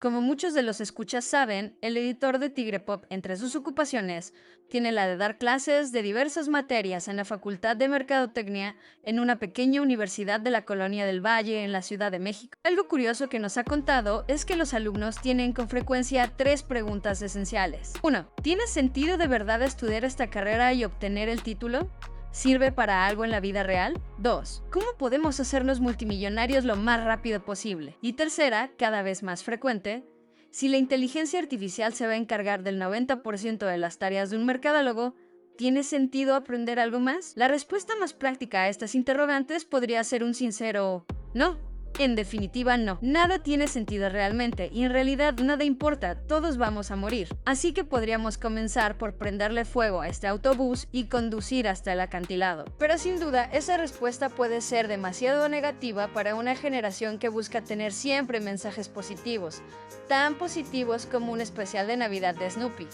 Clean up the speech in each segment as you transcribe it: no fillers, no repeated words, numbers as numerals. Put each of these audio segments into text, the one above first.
Como muchos de los escuchas saben, el editor de Tigre Pop, entre sus ocupaciones, tiene la de dar clases de diversas materias en la Facultad de Mercadotecnia en una pequeña universidad de la Colonia del Valle en la Ciudad de México. Algo curioso que nos ha contado es que los alumnos tienen con frecuencia tres preguntas esenciales. 1. ¿Tiene sentido de verdad estudiar esta carrera y obtener el título? ¿Sirve para algo en la vida real? 2. ¿Cómo podemos hacernos multimillonarios lo más rápido posible? Y tercera, cada vez más frecuente, si la inteligencia artificial se va a encargar del 90% de las tareas de un mercadólogo, ¿tiene sentido aprender algo más? La respuesta más práctica a estas interrogantes podría ser un sincero no. En definitiva, no. Nada tiene sentido realmente y en realidad nada importa, todos vamos a morir. Así que podríamos comenzar por prenderle fuego a este autobús y conducir hasta el acantilado. Pero sin duda, esa respuesta puede ser demasiado negativa para una generación que busca tener siempre mensajes positivos, tan positivos como un especial de Navidad de Snoopy.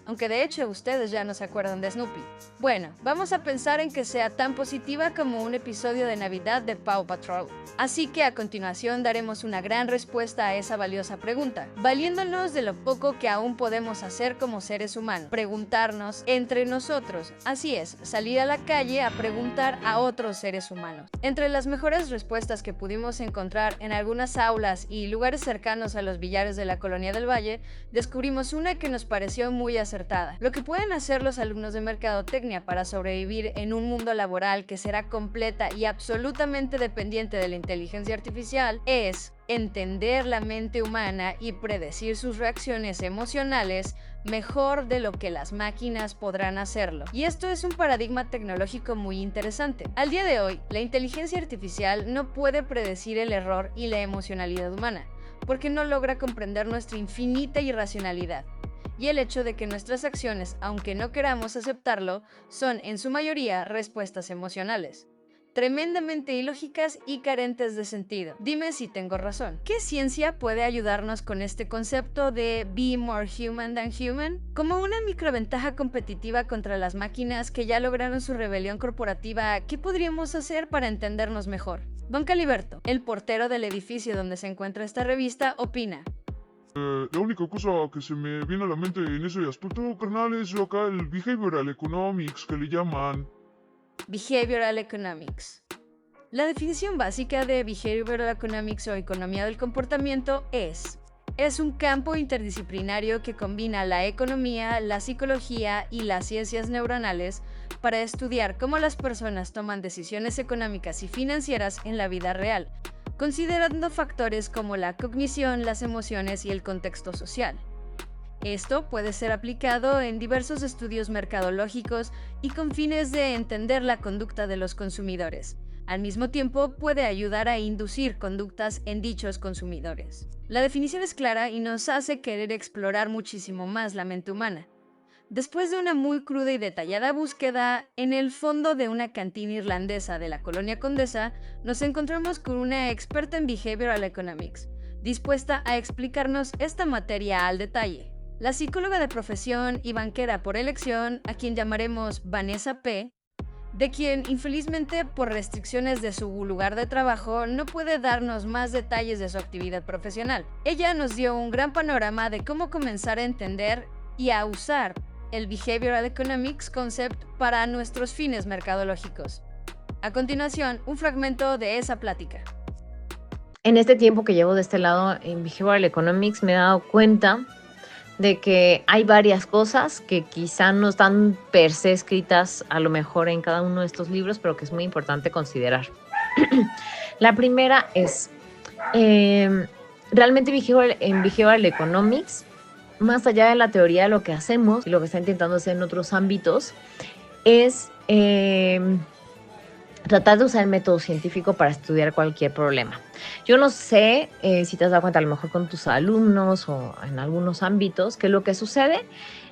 Aunque de hecho ustedes ya no se acuerdan de Snoopy. Bueno, vamos a pensar en que sea tan positiva como un episodio de Navidad de Paw Patrol. Así que a continuación daremos una gran respuesta a esa valiosa pregunta, valiéndonos de lo poco que aún podemos hacer como seres humanos. Preguntarnos entre nosotros. Así es, salir a la calle a preguntar a otros seres humanos. Entre las mejores respuestas que pudimos encontrar en algunas aulas y lugares cercanos a los billares de la Colonia del Valle, descubrimos una que nos pareció muy acertada. Lo que pueden hacer los alumnos de Mercadotecnia para sobrevivir en un mundo laboral que será completa y absolutamente dependiente de la inteligencia artificial es entender la mente humana y predecir sus reacciones emocionales mejor de lo que las máquinas podrán hacerlo. Y esto es un paradigma tecnológico muy interesante. Al día de hoy, la inteligencia artificial no puede predecir el error y la emocionalidad humana, porque no logra comprender nuestra infinita irracionalidad y el hecho de que nuestras acciones, aunque no queramos aceptarlo, son en su mayoría respuestas emocionales, tremendamente ilógicas y carentes de sentido. Dime si tengo razón. ¿Qué ciencia puede ayudarnos con este concepto de be more human than human? Como una microventaja competitiva contra las máquinas que ya lograron su rebelión corporativa, ¿qué podríamos hacer para entendernos mejor? Don Caliberto, el portero del edificio donde se encuentra esta revista, opina. La única cosa que se me viene a la mente en ese aspecto, carnal, es acá el behavioral economics que le llaman. Behavioral Economics. La definición básica de Behavioral Economics o economía del comportamiento es un campo interdisciplinario que combina la economía, la psicología y las ciencias neuronales para estudiar cómo las personas toman decisiones económicas y financieras en la vida real, considerando factores como la cognición, las emociones y el contexto social. Esto puede ser aplicado en diversos estudios mercadológicos y con fines de entender la conducta de los consumidores. Al mismo tiempo, puede ayudar a inducir conductas en dichos consumidores. La definición es clara y nos hace querer explorar muchísimo más la mente humana. Después de una muy cruda y detallada búsqueda, en el fondo de una cantina irlandesa de la Colonia Condesa, nos encontramos con una experta en Behavioral Economics, dispuesta a explicarnos esta materia al detalle. La psicóloga de profesión y banquera por elección, a quien llamaremos Vanessa P., de quien infelizmente por restricciones de su lugar de trabajo no puede darnos más detalles de su actividad profesional. Ella nos dio un gran panorama de cómo comenzar a entender y a usar el Behavioral Economics Concept para nuestros fines mercadológicos. A continuación, un fragmento de esa plática. En este tiempo que llevo de este lado en Behavioral Economics me he dado cuenta de que hay varias cosas que quizá no están per se escritas a lo mejor en cada uno de estos libros, pero que es muy importante considerar. La primera es, realmente en Behavioral Economics, más allá de la teoría de lo que hacemos y lo que está intentando hacer en otros ámbitos, es tratar de usar el método científico para estudiar cualquier problema. Yo no sé si te has dado cuenta a lo mejor con tus alumnos o en algunos ámbitos que lo que sucede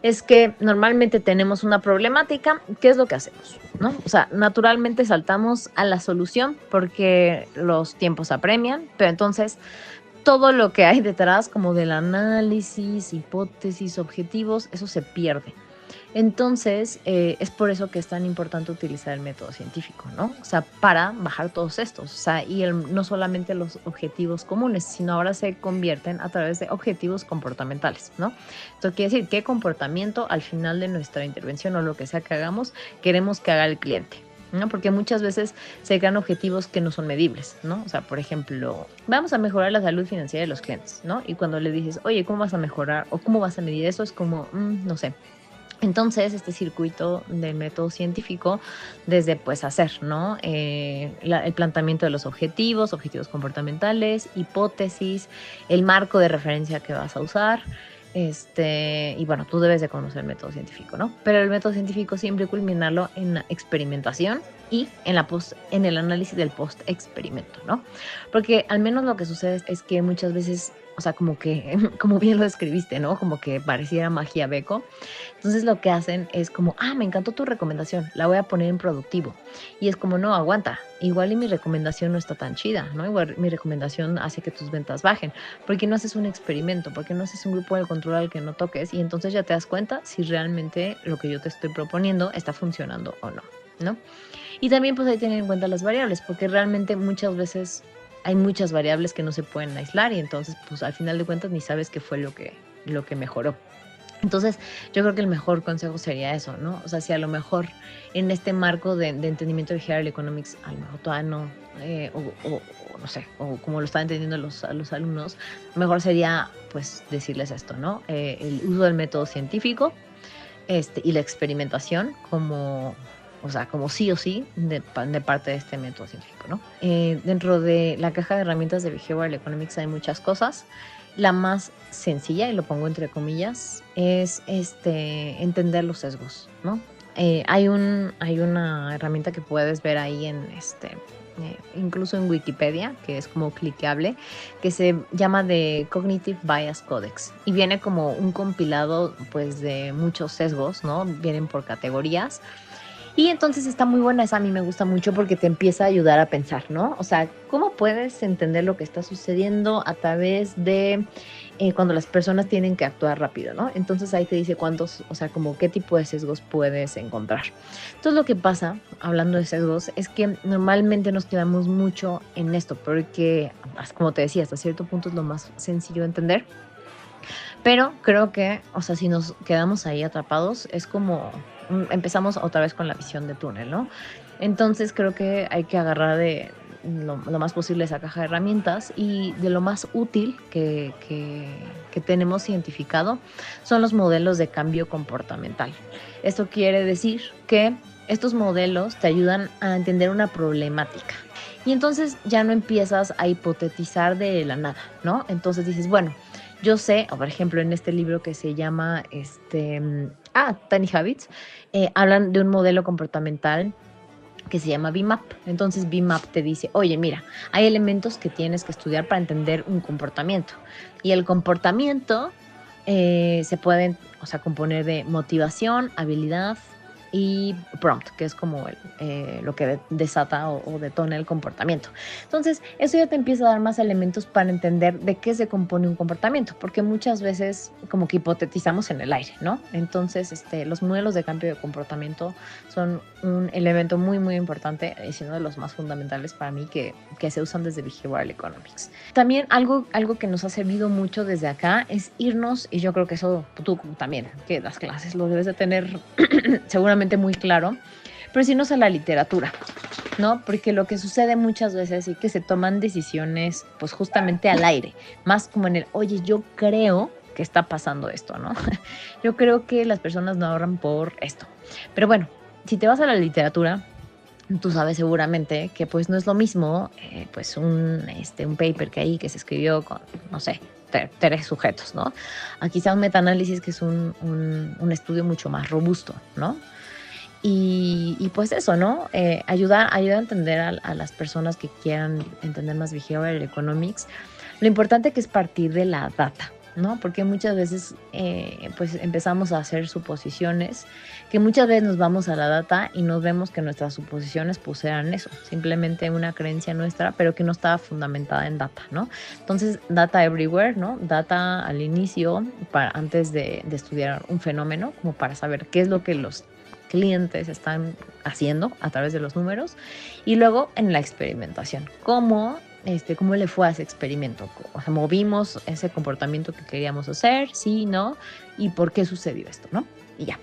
es que normalmente tenemos una problemática. ¿Qué es lo que hacemos? ¿No? O sea, naturalmente saltamos a la solución porque los tiempos apremian, pero entonces todo lo que hay detrás como del análisis, hipótesis, objetivos, eso se pierde. Entonces, es por eso que es tan importante utilizar el método científico, ¿no? O sea, para bajar todos estos, o sea, y no solamente los objetivos comunes, sino ahora se convierten a través de objetivos comportamentales, ¿no? Esto quiere decir qué comportamiento al final de nuestra intervención o lo que sea que hagamos, queremos que haga el cliente, ¿no? Porque muchas veces se crean objetivos que no son medibles, ¿no? O sea, por ejemplo, vamos a mejorar la salud financiera de los clientes, ¿no? Y cuando le dices, oye, ¿cómo vas a mejorar o cómo vas a medir eso? Es como, no sé. Entonces, este circuito del método científico, desde pues hacer, ¿no? El planteamiento de los objetivos comportamentales, hipótesis, el marco de referencia que vas a usar, y bueno, tú debes de conocer el método científico, ¿no? Pero el método científico siempre culminarlo en la experimentación y en el análisis del post-experimento, ¿no? Porque al menos lo que sucede es que muchas veces, o sea, como que, como bien lo describiste, ¿no? Como que pareciera magia beco. Entonces lo que hacen es como, me encantó tu recomendación, la voy a poner en productivo. Y es como, no, aguanta, igual y mi recomendación no está tan chida, ¿no? Igual mi recomendación hace que tus ventas bajen. ¿Por qué no haces un experimento? ¿Por qué no haces un grupo de control al que no toques? Y entonces ya te das cuenta si realmente lo que yo te estoy proponiendo está funcionando o no, ¿no? Y también pues hay que tener en cuenta las variables, porque realmente muchas veces hay muchas variables que no se pueden aislar y entonces pues al final de cuentas ni sabes qué fue lo que mejoró. Entonces, yo creo que el mejor consejo sería eso, ¿no? O sea, si a lo mejor en este marco de entendimiento de Behavioral Economics, a lo mejor todavía no, o no sé, o como lo están entendiendo los alumnos, mejor sería, pues, decirles esto, ¿no? El uso del método científico y la experimentación como, o sea, como sí o sí de parte de este método científico, ¿no? Dentro de la caja de herramientas de Behavioral Economics hay muchas cosas. La más sencilla, y lo pongo entre comillas, es entender los sesgos, ¿no? Hay una herramienta que puedes ver ahí incluso en Wikipedia, que es como cliqueable, que se llama The Cognitive Bias Codex y viene como un compilado pues de muchos sesgos, ¿no? Vienen por categorías. Y entonces está muy buena esa, a mí me gusta mucho porque te empieza a ayudar a pensar, ¿no? O sea, ¿cómo puedes entender lo que está sucediendo a través de cuando las personas tienen que actuar rápido, ¿no? Entonces ahí te dice cuántos, o sea, como qué tipo de sesgos puedes encontrar. Entonces lo que pasa, hablando de sesgos, es que normalmente nos quedamos mucho en esto, porque, como te decía, hasta cierto punto es lo más sencillo de entender. Pero creo que, o sea, si nos quedamos ahí atrapados, es como empezamos otra vez con la visión de túnel, ¿no? Entonces creo que hay que agarrar de lo más posible esa caja de herramientas y de lo más útil que tenemos identificado son los modelos de cambio comportamental. Esto quiere decir que estos modelos te ayudan a entender una problemática. Y entonces ya no empiezas a hipotetizar de la nada, ¿no? Entonces dices, bueno, yo sé, o por ejemplo, en este libro que se llama Tiny Habits, hablan de un modelo comportamental que se llama BIMAP. Entonces BIMAP te dice, oye, mira, hay elementos que tienes que estudiar para entender un comportamiento. Y el comportamiento se puede, o sea, componer de motivación, habilidad y prompt, que es como lo que desata o detona el comportamiento. Entonces, eso ya te empieza a dar más elementos para entender de qué se compone un comportamiento, porque muchas veces como que hipotetizamos en el aire, ¿no? Entonces, los modelos de cambio de comportamiento son un elemento muy, muy importante y uno de los más fundamentales para mí que se usan desde Behavioral Economics. También algo que nos ha servido mucho desde acá es irnos, y yo creo que eso tú también, que das clases, lo debes de tener seguramente muy claro, pero si no a la literatura, ¿no? Porque lo que sucede muchas veces es que se toman decisiones pues justamente al aire, más como en el, oye, yo creo que está pasando esto, ¿no? Yo creo que las personas no ahorran por esto. Pero bueno, si te vas a la literatura, tú sabes seguramente que pues no es lo mismo pues un paper que se escribió con, no sé, 3 sujetos, ¿no? Aquí quizá un metaanálisis que es un estudio mucho más robusto, ¿no? Y pues eso, ¿no? Ayuda a entender a las personas que quieran entender más Behavioral Economics. Lo importante que es partir de la data, ¿no? Porque muchas veces pues empezamos a hacer suposiciones, que muchas veces nos vamos a la data y nos vemos que nuestras suposiciones pues eran eso, simplemente una creencia nuestra, pero que no estaba fundamentada en data, ¿no? Entonces, data everywhere, ¿no? Data al inicio, antes de estudiar un fenómeno, como para saber qué es lo que los clientes están haciendo a través de los números, y luego en la experimentación, cómo le fue a ese experimento, o sea, movimos ese comportamiento que queríamos hacer, sí, no, y por qué sucedió esto, ¿no? Y ya.